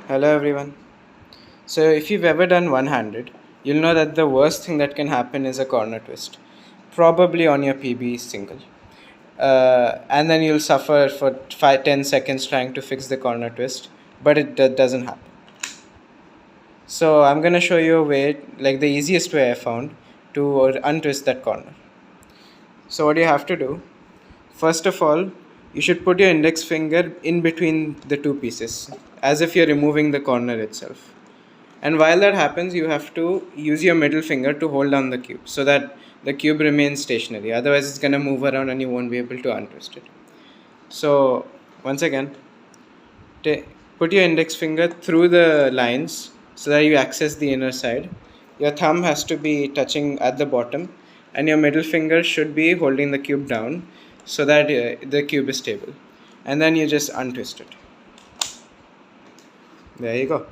Hello everyone. So if you've ever done one-handed, you'll know that the worst thing that can happen is a corner twist, probably on your PB single. And then you'll suffer for 5-10 seconds trying to fix the corner twist, but it doesn't happen. So I'm gonna show you a way, like the easiest way I found to untwist that corner. So what you have to do, first of all, you should put your index finger in between the two pieces, as if you're removing the corner itself. And while that happens, you have to use your middle finger to hold down the cube so that the cube remains stationary. Otherwise, it's gonna move around and you won't be able to untwist it. So once again, put your index finger through the lines so that you access the inner side. Your thumb has to be touching at the bottom, and your middle finger should be holding the cube down so that the cube is stable. And then you just untwist it. There you go.